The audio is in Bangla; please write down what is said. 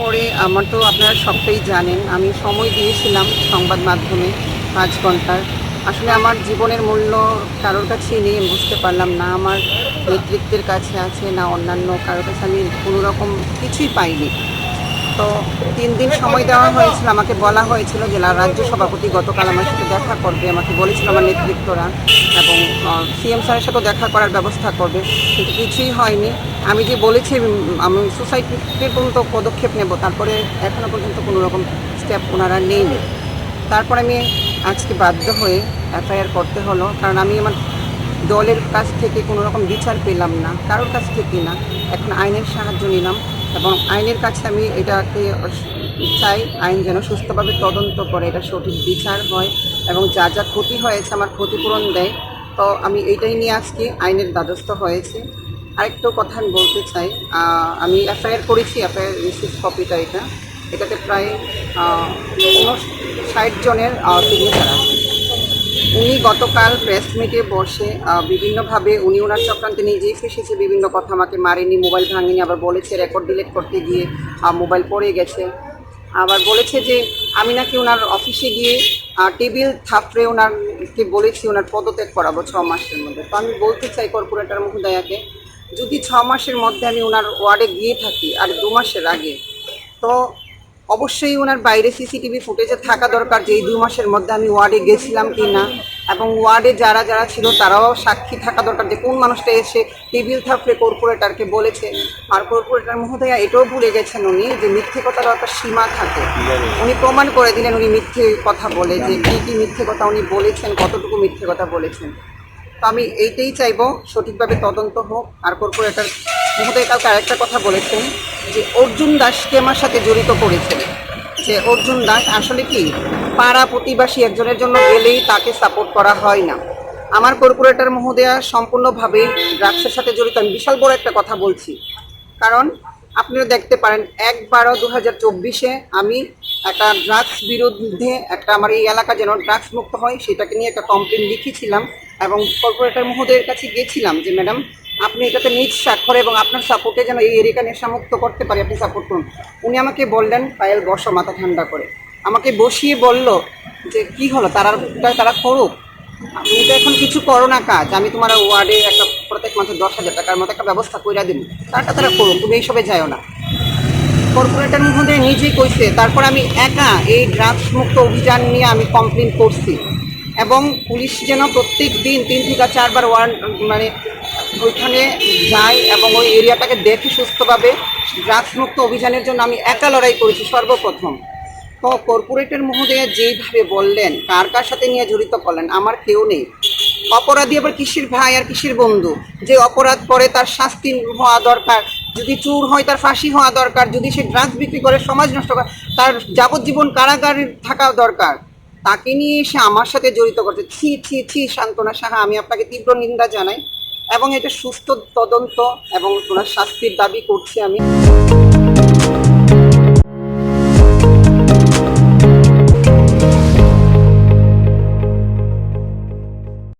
পরে আমার তো আপনারা সবটাই জানেন, আমি সময় দিয়েছিলাম সংবাদ মাধ্যমে ৫ ঘন্টার। আসলে আমার জীবনের মূল্য কারোর কাছেই নেই, আমি বুঝতে পারলাম না আমার নেতৃত্বের কাছে আছে না অন্যান্য কারোর কাছে, আমি কোনো রকম কিছুই পাইনি। তো ৩ দিন সময় দেওয়া হয়েছিল, আমাকে বলা হয়েছিল যে রাজ্য সভাপতি গতকাল আমার সাথে দেখা করবে, আমাকে বলেছিল আমার নেতৃত্বরা, এবং সিএম স্যারের সাথেও দেখা করার ব্যবস্থা করবে, কিন্তু কিছুই হয়নি। আমি যে বলেছি আমি সোসাইটিতে পর্যন্ত পদক্ষেপ নেব, তারপরে এখনও পর্যন্ত কোনো রকম স্টেপ ওনারা নেয়নি। তারপর আমি আজকে বাধ্য হয়ে এফআইআর করতে হলো, কারণ আমি আমার দলের কাছ থেকে কোনো রকম বিচার পেলাম না, কারোর কাছ থেকে না। এখন আইনের সাহায্য নিলাম এবং আইনের কাছে আমি এটাকে চাই, আইন যেন সুস্থভাবে তদন্ত করে, এটা সঠিক বিচার হয় এবং যা যা ক্ষতি হয়েছে আমার ক্ষতিপূরণ দেয়। তো আমি এইটাই নিয়ে আজকে আইনের দ্বারস্থ হয়েছে। আরেকটু কথা আমি বলতে চাই, আমি এফআইআর করেছি, এফআইআর রিসিভ কপিটা এটাতে প্রায় 59 জনের সিগনেচার আছে। উনি গতকাল প্রেস মিটে বসে বিভিন্নভাবে উনি ওনার চক্রান্তে নিজেই ফেসেছে, বিভিন্ন কথা, আমাকে মারেনি, মোবাইল ভাঙেনি, আবার বলেছে রেকর্ড ডিলিট করতে গিয়ে মোবাইল পড়ে গেছে। আবার বলেছে যে আমি নাকি ওনার অফিসে গিয়ে টেবিল থাপড়ে ওনারকে বলেছি ওনার পদত্যাগ করাবো 6 মাসের মধ্যে। তো আমি বলতে চাই কর্পোরেটর মহোদয়াকে, যদি 6 মাসের মধ্যে আমি ওনার ওয়ার্ডে গিয়ে থাকি আর 2 মাসের আগে, তো অবশ্যই ওনার বাইরে সিসিটিভি ফুটেজে থাকা দরকার যে এই 2 মাসের মধ্যে আমি ওয়ার্ডে গেছিলাম কি না, এবং ওয়ার্ডে যারা যারা ছিল তারাও সাক্ষী থাকা দরকার যে কোন মানুষটা এসে টেবিল থাপড়ে কর্পোরেটরকে বলেছে। আর কর্পোরেটর মহোদয়া এটাও ভুলে গেছেন উনি যে মিথ্যে কথার একটা সীমা থাকে, উনি প্রমাণ করে দিলেন উনি মিথ্যে কথা বলে, যে কী কী মিথ্যে কথা উনি বলেছেন, কতটুকু মিথ্যে কথা বলেছেন। তো আমি এইটাই চাইবো সঠিকভাবে তদন্ত হোক। আর কর্পোরেটর মহোদয় কালকে আরেকটা কথা বলেছেন যে অর্জুন দাসকে আমার সাথে জড়িত করেছেন, যে অর্জুন দাস আসলে কি পাড়া প্রতিবাসী একজনের জন্য গেলেই তাকে সাপোর্ট করা হয় না। আমার কর্পোরেটর মহোদয়া সম্পূর্ণভাবে ড্রাগসের সাথে জড়িত। আমি বিশাল বড় একটা কথা বলছি, কারণ আপনিও দেখতে পারেন ১/১২/২০২৪ আমি একটা ড্রাগস বিরুদ্ধে একটা আমার এই এলাকা যেন ড্রাগস মুক্ত হয় সেটাকে নিয়ে একটা কমপ্লেন লিখেছিলাম এবং কর্পোরেটর মহোদয়ের কাছে গেছিলাম যে ম্যাডাম আপনি এটাতে নিজ স্বাক্ষর এবং আপনার সাপোর্টে যেন এই এরিয়াটা নেশামুক্ত করতে পারি, আপনি সাপোর্ট করুন। উনি আমাকে বললেন পায়েল বসো, মাথা ঠান্ডা করে আমাকে বসিয়ে বলল যে কি হলো, তারা করুক, তুমি তো এখন কিছু করো না কাজ, আমি তোমার ওয়ার্ডে একটা প্রত্যেক মাসে 10,000 টাকার মতো একটা ব্যবস্থা করে দেবো, তারা করো, তুমি এইসবে যাও না। কর্পোরেটর মধ্যে নিজেই কইছে। তারপর আমি একা এই ড্রাগস মুক্ত অভিযান নিয়ে আমি কমপ্লেন করছি এবং পুলিশ যেন প্রত্যেক দিন 3 থেকে 4 বার মানে ওইখানে যায় এবং ওই এরিয়াটাকে দেখে সুস্থভাবে ড্রাগস মুক্ত অভিযানের জন্য আমি একা লড়াই করেছি সর্বপ্রথম। তো কর্পোরেটর মহোদয়া যেইভাবে বললেন কার কার সাথে নিয়ে জড়িত করলেন, আমার কেউ নেই। অপরাধী আবার কিসের ভাই আর কিসের বন্ধু, যে অপরাধ করে তার শাস্তি হওয়া দরকার, যদি চোর হয় তার ফাঁসি হওয়া দরকার, যদি সে ড্রাগস বিক্রি করে সমাজ নষ্ট করে তার যাবজ্জীবন কারাগারে থাকা দরকার, তাকে নিয়ে এসে আমার সাথে জড়িত করছে। ছি ছি ছি সান্ত্বনা সাহা, আমি আপনাকে তীব্র নিন্দা জানাই এবং এটা সুস্থ তদন্ত এবং ওনার শাস্তির দাবি করছি আমি।